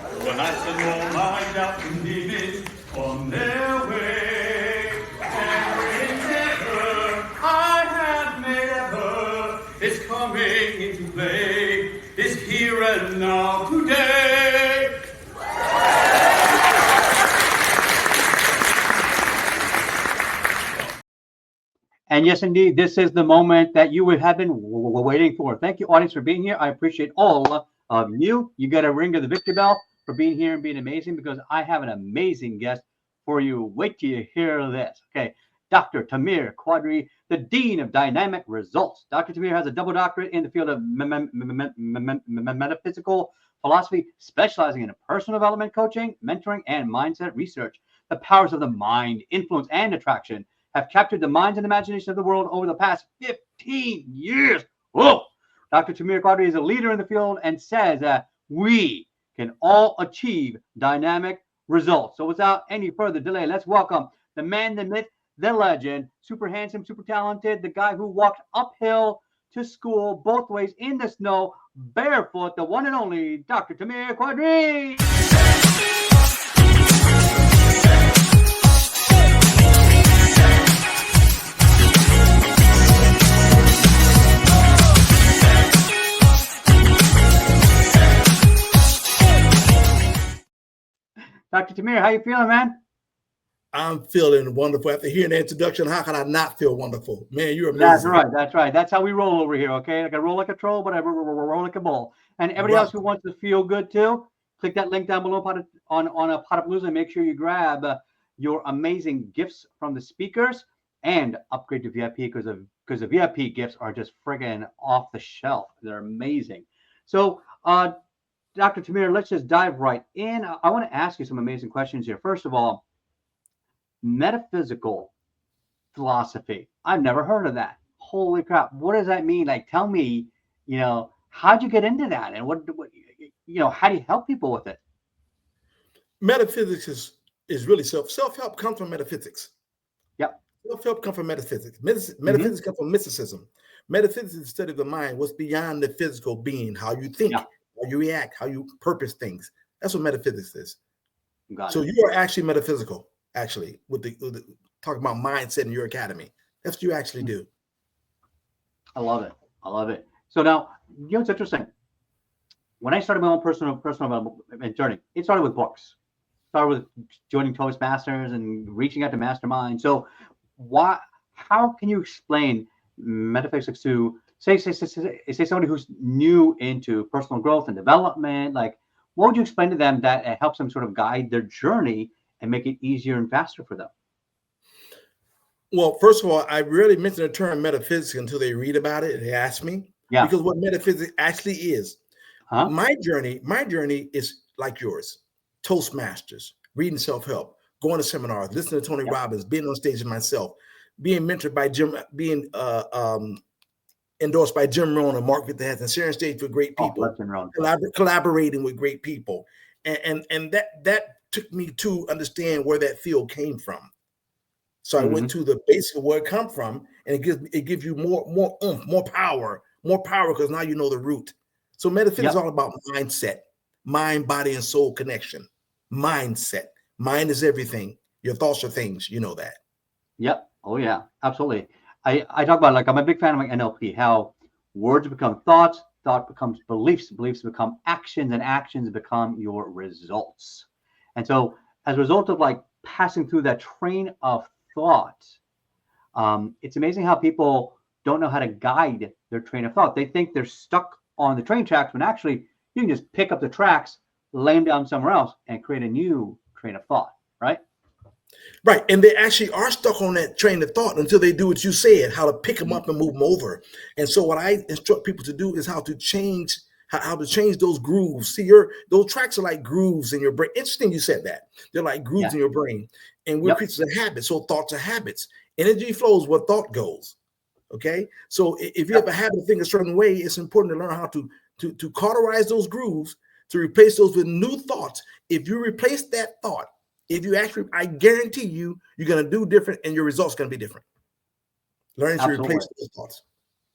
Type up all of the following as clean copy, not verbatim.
When I said, oh, my doubts and demons on their way, every endeavor I have made ever is coming into play, is here and now today. And yes, indeed, this is the moment that you would have been waiting for. Thank you, audience, for being here. I appreciate all of you. You got a ring of the victory bell for being here and being amazing, because I have an amazing guest for you. Wait till you hear this. Okay, Dr. Tamir Qadree, the Dean of Dynamic Results. Dr. Tamir has a double doctorate in the field of metaphysical philosophy, specializing in personal development coaching, mentoring, and mindset research. The powers of the mind, influence, and attraction have captured the minds and imagination of the world over the past 15 years. Whoa! Dr. Tamir Qadree is a leader in the field and says that we can all achieve dynamic results. So without any further delay, let's welcome the man, the myth, the legend, super handsome, super talented, the guy who walked uphill to school both ways in the snow, barefoot, the one and only Dr. Tamir Qadree. Dr. Tamir, how you feeling, man? I'm feeling wonderful. After hearing the introduction, how can I not feel wonderful? Man, you're amazing. That's right. That's right. That's how we roll over here, okay? Like I roll like a troll, but I roll like a bull. And everybody else who wants to feel good too, click that link down below on a Potapalooza and make sure you grab your amazing gifts from the speakers and upgrade to VIP, because the VIP gifts are just friggin' off the shelf. They're amazing. So, Dr. Tamir, let's just dive right in. I want to ask you some amazing questions here. First of all, metaphysical philosophy. I've never heard of that. Holy crap. What does that mean? Like, tell me, how'd you get into that? And what how do you help people with it? Metaphysics is really self-help comes from metaphysics. Yep. Self-help comes from metaphysics. Metaphysics comes from mysticism. Metaphysics is the study of the mind, what's beyond the physical being, how you think, how you react, how you purpose things. That's what metaphysics is. So you are actually metaphysical, actually, with the talking about mindset in your academy. That's what you actually do. I love it. I love it. So now, it's interesting. When I started my own personal development journey, it started with books. Started with joining Toastmasters and reaching out to masterminds. So how can you explain metaphysics to say somebody who's new into personal growth and development? Like, what would you explain to them that helps them sort of guide their journey and make it easier and faster for them? Well, first of all, I rarely mention the term metaphysics until they read about it and they ask me. Yeah. Because what metaphysics actually is, my journey is like yours. Toastmasters, reading self-help, going to seminars, listening to Tony Robbins, being on stage with myself, being mentored by Jim, being endorsed by Jim Rohn and Mark Vitas, and sharing stage with great people, collaborating with great people. And that took me to understand where that field came from. So I went to the basic of where it come from, and it gives you more oomph, more power, because now you know the root. So metaphysics is all about mindset, mind, body, and soul connection. Mindset. Mind is everything. Your thoughts are things. You know that. Yep. Oh yeah, absolutely. I talk about, like, I'm a big fan of like NLP, how words become thoughts, thought becomes beliefs, beliefs become actions, and actions become your results. And so as a result of like passing through that train of thought, it's amazing how people don't know how to guide their train of thought. They think they're stuck on the train tracks, when actually you can just pick up the tracks, lay them down somewhere else, and create a new train of thought, right? Right. And they actually are stuck on that train of thought until they do what you said, how to pick them up and move them over. And so what I instruct people to do is how to change those grooves. See, those tracks are like grooves in your brain. Interesting you said that. They're like grooves in your brain. And we're creatures of habits. So thoughts are habits. Energy flows where thought goes. Okay. So if you have a habit of thinking a certain way, it's important to learn how to cauterize those grooves, to replace those with new thoughts. If you replace that thought, I guarantee you're going to do different, and your results going to be different. Learning to replace those thoughts.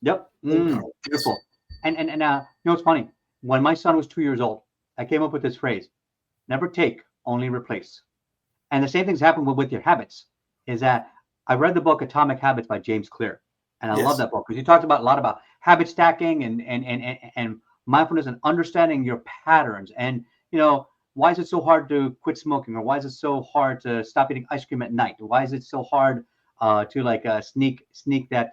Yep. Beautiful. And it's funny. When my son was 2 years old, I came up with this phrase: Never take, only replace. And the same things happen with your habits. Is that I read the book Atomic Habits by James Clear, and I love Yes. that book because he talks about a lot about habit stacking and mindfulness and understanding your patterns. And why is it so hard to quit smoking, or why is it so hard to stop eating ice cream at night? Why is it so hard to sneak that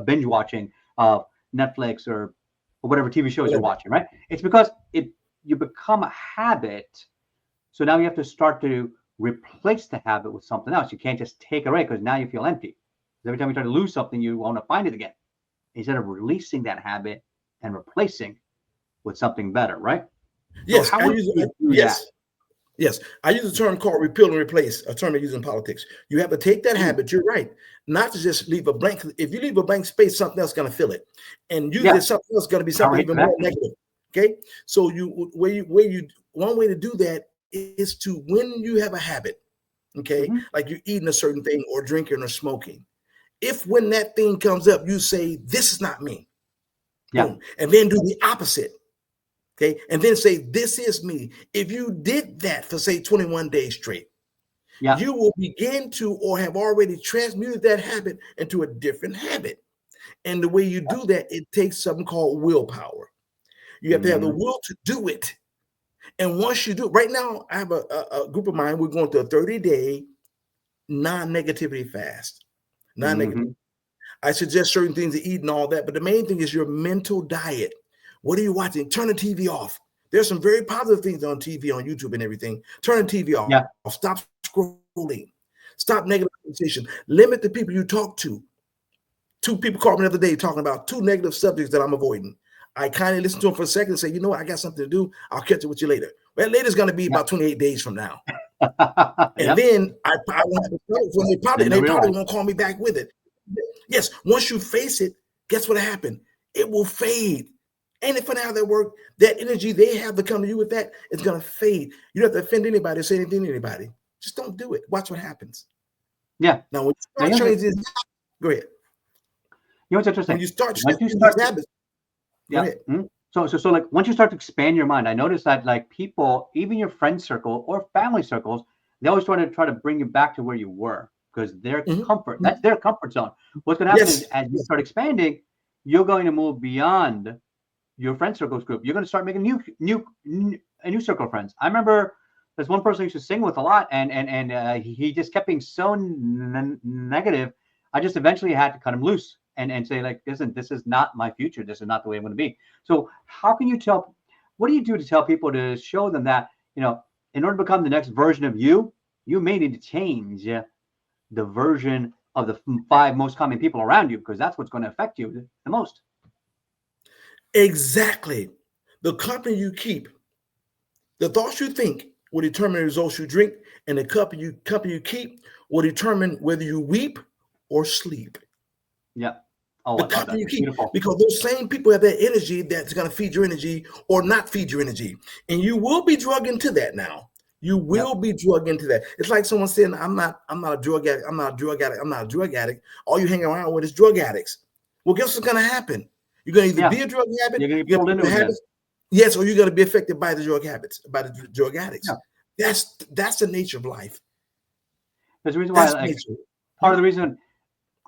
binge watching of Netflix or whatever TV shows you're Whatever. watching, right? It's because you become a habit. So now you have to start to replace the habit with something else. You can't just take it away because now you feel empty. 'Cause every time you try to lose something, you want to find it again. Instead of releasing that habit and replacing with something better, right? So Yes. how would you do that? Yes. Yes, I use a term called repeal and replace, a term they use in politics. You have to take that Mm, habit, you're right, not to just leave a blank. If you leave a blank space, something else is going to fill it. And usually yeah, something else is going to be I'll something hit even more that. negative. Okay. So one way to do that is to, when you have a habit, okay, Hmm. like you're eating a certain thing or drinking or smoking, if when that thing comes up, you say, this is not me, Yeah, boom, and then do the opposite. Okay. And then say, this is me. If you did that for, say, 21 days straight, yeah, you will begin to, or have already transmuted that habit into a different habit. And the way you yeah. do that, it takes something called willpower. You have to have the Hmm. will to do it. And once you do, right now, I have a group of mine, we're going through a 30-day non-negativity fast. Non-negative. Hmm. I suggest certain things to eat and all that, but the main thing is your mental diet. What are you watching? Turn the TV off. There's some very positive things on TV, on YouTube and everything. Turn the TV off. Yeah, Stop scrolling. Stop negative conversation. Limit the people you talk to. Two people called me the other day talking about two negative subjects that I'm avoiding. I kindly listened to them for a second and say, you know what, I got something to do. I'll catch up with you later. Well, later's going to be yeah, about 28 days from now. And yep. then I won't have to tell it when Then you they probably realize, won't call me back with it. Yes, once you face it, guess what happened? It will fade. Ain't it funny how that work? That energy they have to come to you with that, it's gonna fade. You don't have to offend anybody or say anything to anybody. Just don't do it. Watch what happens. yeah. Now, when you Now, start changing these, go ahead. what's interesting? When you start Once you changing these start to habits, go Yeah. ahead. Mhm. So like once you start to expand your mind, I noticed that like people, even your friend circle or family circles, they always try to bring you back to where you were because their Mhm, comfort, mhm. that's their comfort zone. What's going to happen is Yes, as you yes, start expanding, you're going to move beyond your friend circles group. You're going to start making a new circle of friends. I remember there's one person I used to sing with a lot, and he just kept being so negative. I just eventually had to cut him loose and say like, listen, this is not my future. This is not the way I'm going to be. So how can you tell? What do you do to tell people to show them that in order to become the next version of you, you may need to change the version of the five most common people around you because that's what's going to affect you the most. exactly. The company you keep, the thoughts you think will determine the results you drink, and the company you keep will determine whether you weep or sleep. Yeah. Oh, The I love company that. you That's keep, beautiful. because those same people have that energy that's going to feed your energy or not feed your energy, and you will be drugged into that. Now you Yep. will be drugged into that. It's like someone saying, I'm not a drug addict, I'm not a drug addict, I'm not a drug addict. All you hang around with is drug addicts. Well, guess what's going to happen? You're going to either Yeah. be a drug habit, You're gonna get you're going pulled to be into the it again. habits, yes, or you're going to be affected by the drug habits, by the drug addicts. Yeah. That's the nature of life. There's a reason why, That's like, nature. part of the reason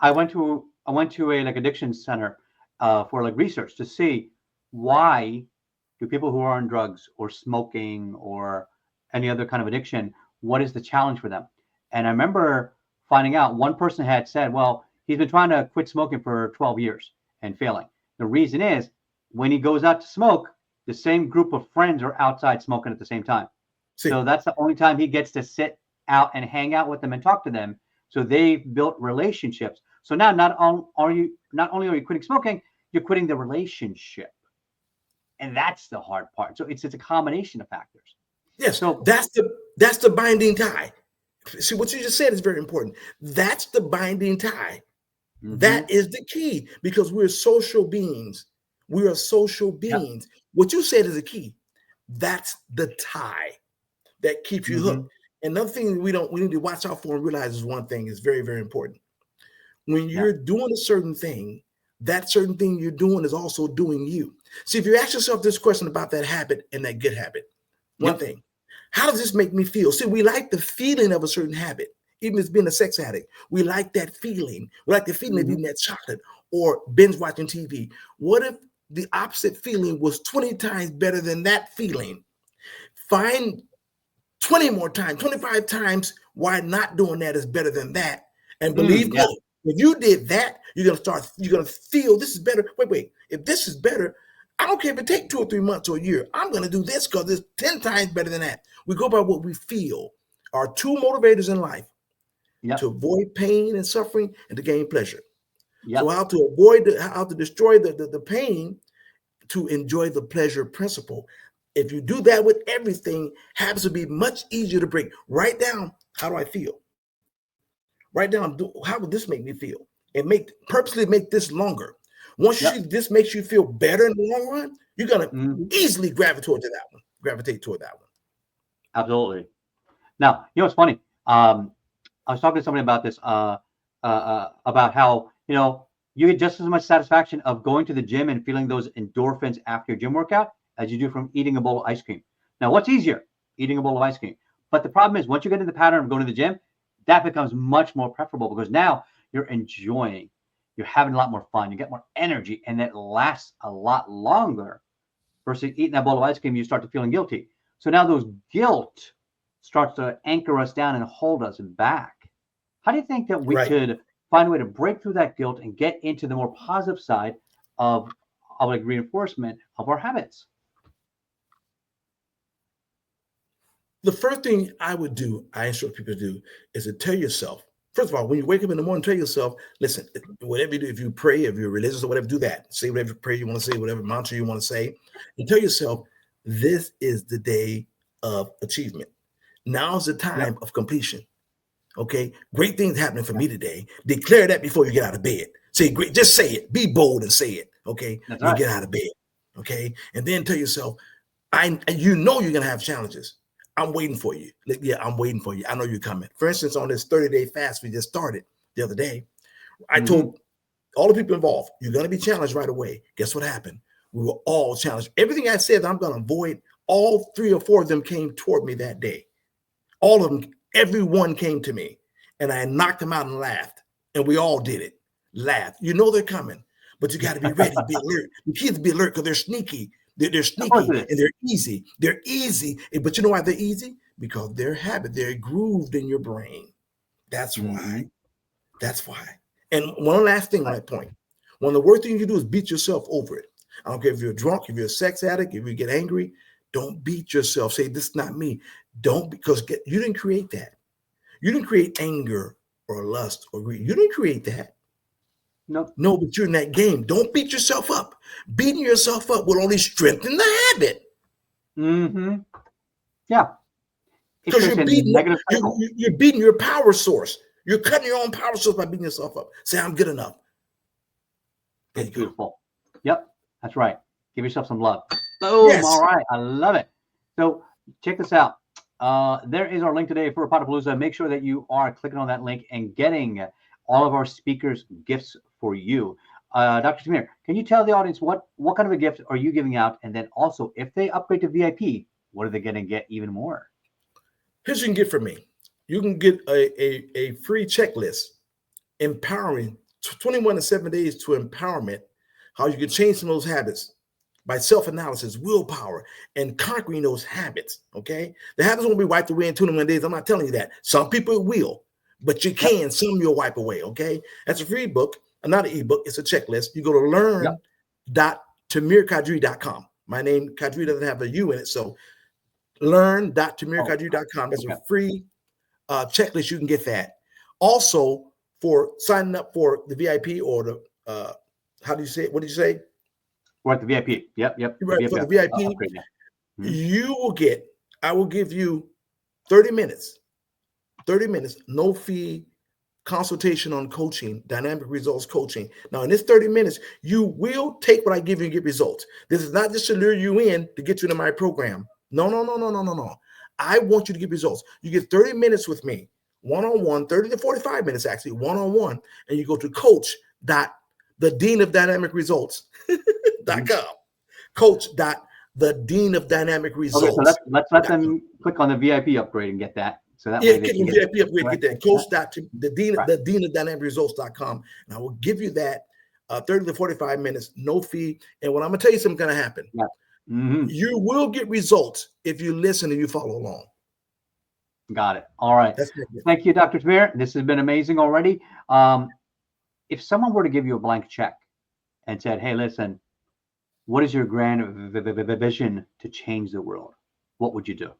I went to a like addiction center for like research to see why do people who are on drugs or smoking or any other kind of addiction, what is the challenge for them? And I remember finding out one person had said, well, he's been trying to quit smoking for 12 years and failing. The reason is when he goes out to smoke, the same group of friends are outside smoking at the same time. See, So that's the only time he gets to sit out and hang out with them and talk to them. So they've built relationships. So now not only are you quitting smoking, you're quitting the relationship. And that's the hard part. So it's a combination of factors. yes, So that's the binding tie. See, what you just said is very important. That's the binding tie. mhm, That is the key, because we're social beings. We are social yep, beings. What you said is the key. That's the tie that keeps you mhm, hooked. Another thing we need to watch out for and realize is one thing is very, very important. When yeah, you're doing a certain thing, that certain thing you're doing is also doing you. See, if you ask yourself this question about that habit and that good habit, one thing, how does this make me feel? See, we like the feeling of a certain habit, even as being a sex addict. We like that feeling. We like the feeling of eating that chocolate or binge watching TV. What if the opposite feeling was 20 times better than that feeling? Find 20 more times, 25 times why not doing that is better than that. And believe me, if you did that, you're going to feel this is better. Wait. If this is better, I don't care if it takes 2 or 3 months or a year. I'm going to do this because it's 10 times better than that. We go by what we feel. Our 2 motivators in life, to avoid pain and suffering and to gain pleasure. So how to destroy the pain to enjoy the pleasure principle. If you do that with everything, habits will be much easier to break. Write down, how do I feel? Write down, how would this make me feel? And purposely make this longer. Once you see this makes you feel better in the long run, you're going to easily gravitate toward that one. Absolutely. Now, you know what's funny? I was talking to somebody about this, about how, you get just as much satisfaction of going to the gym and feeling those endorphins after your gym workout as you do from eating a bowl of ice cream. Now, what's easier? Eating a bowl of ice cream. But the problem is, once you get in the pattern of going to the gym, that becomes much more preferable because now you're enjoying, you're having a lot more fun, you get more energy, and it lasts a lot longer versus eating that bowl of ice cream, you start to feeling guilty. So now those guilt starts to anchor us down and hold us back. How do you think that we could find a way to break through that guilt and get into the more positive side of like reinforcement of our habits? The first thing I instruct people to do is to tell yourself, first of all, when you wake up in the morning, tell yourself, listen, whatever you do, if you pray, if you're religious or whatever, do that. Say whatever prayer you want to say, whatever mantra you want to say, and tell yourself, this is the day of achievement. Now's the time of completion. Okay, great things happening for me today. Declare that before you get out of bed. Say great, just say it. Be bold and say it. Okay, you get out of bed. Okay, and then tell yourself, you're gonna have challenges. I'm waiting for you. I'm waiting for you. I know you're coming. For instance, on this 30-day fast we just started the other day, I told all the people involved, you're gonna be challenged right away. Guess what happened? We were all challenged. Everything I said I'm gonna avoid, all 3 or 4 of them came toward me that day. All of them. Everyone came to me and I knocked them out and laughed. And we all did it. Laugh. They're coming, but you got to be ready, be alert. The kids be alert because they're sneaky. They're sneaky and they're easy. They're easy. But you know why they're easy? Because they're they're grooved in your brain. That's why. That's why. And one last thing on that point. One of the worst things you do is beat yourself over it. I don't care if you're drunk, if you're a sex addict, if you get angry, don't beat yourself. Say, this is not me. Because you didn't create that. You didn't create anger or lust or greed. You didn't create that. No, but you're in that game. Don't beat yourself up. Beating yourself up will only strengthen the habit. Yeah. Because you're beating your power source. You're cutting your own power source by beating yourself up. Say, I'm good enough. That's beautiful. Yep, that's right. Give yourself some love. Boom. Yes. All right. I love it. So check this out. There is our link today for Potapalooza. Make sure that you are clicking on that link and getting all of our speakers' gifts for you. Dr. Tamir, can you tell the audience what kind of a gift are you giving out? And then also, if they upgrade to VIP, what are they going to get even more? Here's what you can get from me. You can get a free checklist, empowering 21 to 7 days to empowerment, how you can change some of those habits by self-analysis, willpower, and conquering those habits, okay? The habits won't be wiped away in 21 days. I'm not telling you that. Some people will, but you can. Some you'll wipe away, okay? That's a free book, not an ebook. It's a checklist. You go to learn.tamirqadree.com. My name, Qadree, doesn't have a U in it, so learn.tamirqadree.com. That's a free checklist. You can get that. Also, for signing up for the VIP or the, how do you say it? What did you say? We're at the VIP. Yep. Right, for the VIP, you will get, I will give you 30 minutes, no fee consultation on coaching, dynamic results coaching. Now, in this 30 minutes, you will take what I give you and get results. This is not just to lure you in to get you into my program. No. I want you to get results. You get 30 minutes with me, one-on-one, 30 to 45 minutes actually, one-on-one, and you go to coach.com the Dean of Dynamic Results.com. Coach.thedeanofdynamicresults. Okay, so let's let them click on the VIP upgrade and get that. So that Yeah, way they get can the get VIP upgrade, right. get that. The Dean of Dynamic Results.com. And I will give you that 30 to 45 minutes, no fee. And what I'm gonna tell you something's gonna happen. Yeah. Mm-hmm. You will get results if you listen and you follow along. Got it. All right. Thank you, Dr. Tamir. This has been amazing already. If someone were to give you a blank check and said, hey, listen, what is your grand vision to change the world? What would you do?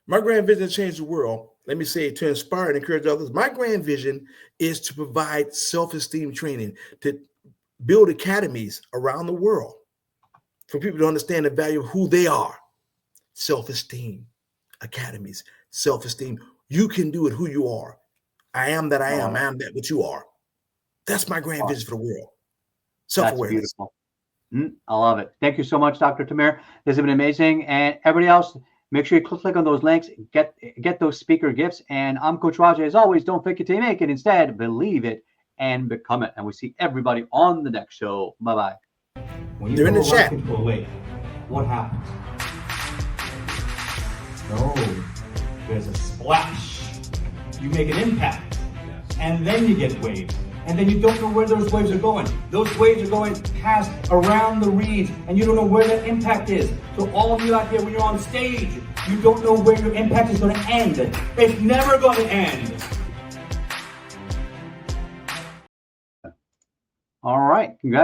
My grand vision to change the world, let me say, to inspire and encourage others. My grand vision is to provide self-esteem training, to build academies around the world for people to understand the value of who they are. Self-esteem, academies, self-esteem. You can do it who you are. I am that I am. I am that what you are. That's my grand vision for the world. Self-awareness. That's beautiful. I love it. Thank you so much, Dr. Tamir. This has been amazing. And everybody else, make sure you click on those links, get those speaker gifts. And I'm Coach Raja. As always, don't fake it till you make it. Instead, believe it and become it. And we'll see everybody on the next show. Bye-bye. When you They're in the chat. Into a lake, what happens? No, there's a splash. You make an impact, and then you get waves. And then you don't know where those waves are going. Those waves are going past around the reeds, and you don't know where that impact is. So all of you out there, when you're on stage, you don't know where your impact is going to end. It's never going to end. All right. Congrats.